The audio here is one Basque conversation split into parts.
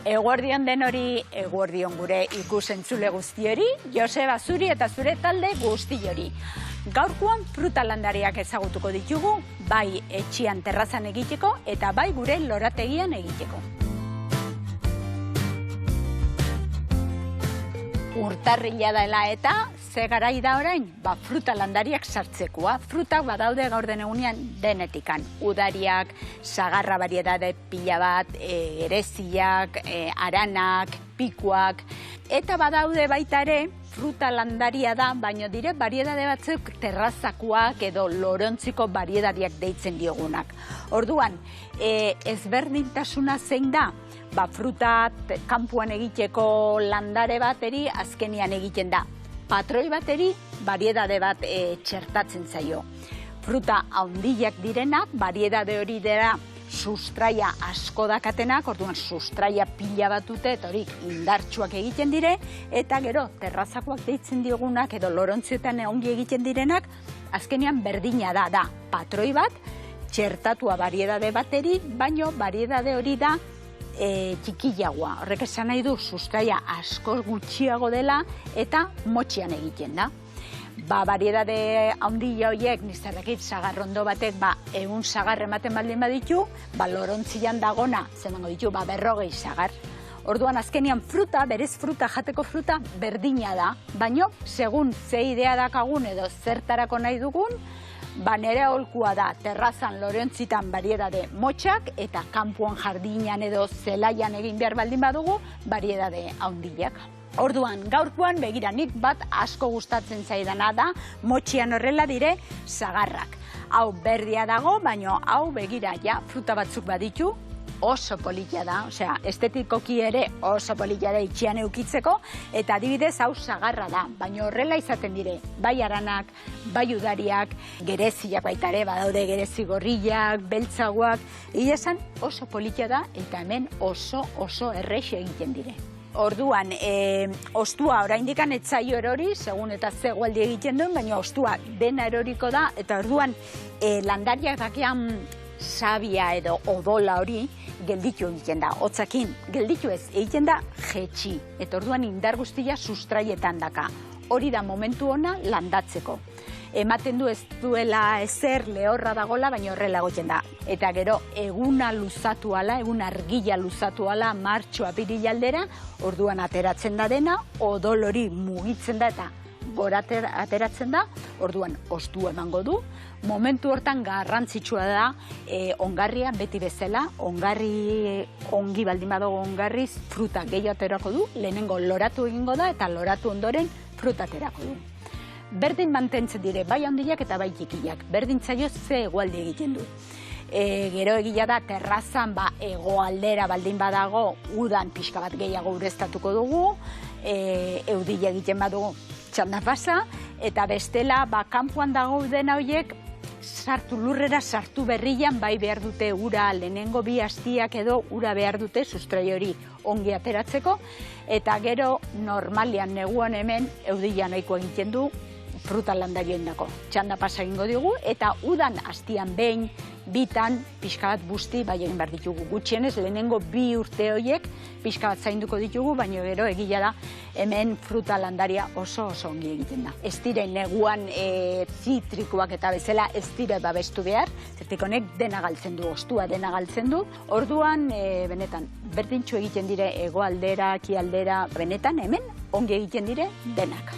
Eguerdion denori, eguerdion gure ikusentzule guztiori, Joseba zuri eta zure talde guztiori. Gaurkoan fruta landariak ezagutuko ditugu, bai etxian terrazan egiteko eta bai gure lorategian egiteko. Urtarrila dela eta ze garai da orain, fruta landariak sartzekoa. Frutak badaude gaur den egunean denetikan. Udariak, sagarra bariedade pila bat, gereziak, aranak, pikuak. Eta badaude baita ere, fruta landaria da, baino dire bariedade batzuk terrazakoak edo lorontziko bariedadiak deitzen diogunak. Orduan, ezberdintasuna zein da? Fruta kanpoan egiteko landare bateri azkenian egiten da. Patroi bateri bariedade bat txertatzen zaio. Fruta handiak direnak, bariedade hori dira sustraia asko dakatenak, orduan sustraia pila bat dute eta horik indartsuak egiten dire, eta gero terrazakoak deitzen diogunak edo lorontzioetan ongi egiten direnak, azkenian berdina da patroi bat, txertatua bariedade bateri, baino bariedade hori da txikiagoa. Horrek esan nahi du sustraia asko gutxiago dela eta motxian egiten da. Bariedade handia horiek, nizarrakit, sagarrondo batek, 100 sagar ematen baldin baditu, lorontzian dagona, zenango ditu, 40 sagar. Orduan azkenian fruta, berez fruta, jateko fruta, berdina da, baino, segun ze idea dakagun edo zertarako nahi dugun, nere aholkua da terrazan lorontzitan bariedade motxak eta kanpoan jardinan edo zelaian egin behar baldin badugu bariedade handiak. Orduan, gaurkoan begiranik bat asko gustatzen zaidana da, motxian horrela dire sagarrak. Hau berdia dago, baino hau begira ja fruta batzuk baditu, oso polita da, osea, estetikoki ere oso polita da itxian eukitzeko, eta adibidez hau sagarra da, baina horrela izaten dire, bai aranak, bai udariak, gereziak baita ere, badaude gerezi gorriak, beltzagoak, esan oso polita da, eta hemen oso errex egiten dire. Orduan, ostua oraindikan etzaio erori, segun eta zegoaldi egiten duen, baina ostua dena eroriko da, eta orduan landariak dakean sabia edo odola hori gelditu egiten da, hotzakin, gelditu ez, egiten da jetxi, eta orduan indar guztia sustraietan daka. Hori da momentu ona landatzeko. Ematen du ez duela ezer lehorra dagola, baina horrela gotzen da. Eta gero, eguna luzatu ala, egun argila luzatu ala, martxo apirila aldera, orduan ateratzen da dena, odol hori mugitzen da eta gora ateratzen da, orduan ostua emango du. Momentu hortan garrantzitsua da ongarria beti bezala, ongarri ongi baldin badago ongarriz fruta gehiago aterako du, lehenengo loratu egingo da eta loratu ondoren fruta aterako du. Berdin mantentzen dire, bai handiak eta bai txikiak, berdin zaio ze egualdi egiten du. Gero egia da terrazan hegoaldera baldin badago udan pixka bat gehiago ureztatuko dugu, eudila egiten badugu txanda pasa, eta bestela kanpoan dago dena horiek lurrera sartu berrian bai behar dute ura, lehenengo 2 astiak edo ura behar dute sustrai hori ongi ateratzeko, eta gero normalian neguan hemen eudila nahiko egiten du fruta landarien dako. Txanda pasa egingo dugu, eta udan astian behin, bitan, pixka bat busti, bai egin behar ditugu. Gutxienez, lehenengo 2 urte horiek, pixka bat zainduko ditugu, baina gero egila da, hemen fruta landaria oso ongi egiten da. Ez dire neguan zitrikoak eta bezala ez dire babestu behar, zertik honek dena galtzen du, ostua dena galtzen du. Orduan, benetan, berdintxu egiten dire hegoaldera, ekialdera, benetan, hemen ongi egiten dire denak.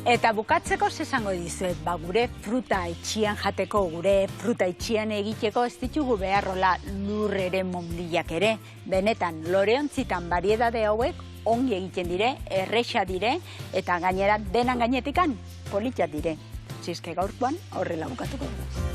Eta bukatzeko esango dizuet, gure fruta etxian jateko, gure fruta etxian egiteko ez ditugu beharrola lurrere mondilak ere. Benetan, loreontzitan bariedade hauek ongi egiten dire, erresa dire, eta gainera denan gainetikan politak dire. Zizke gaurkoan horrela bukatuko dugu.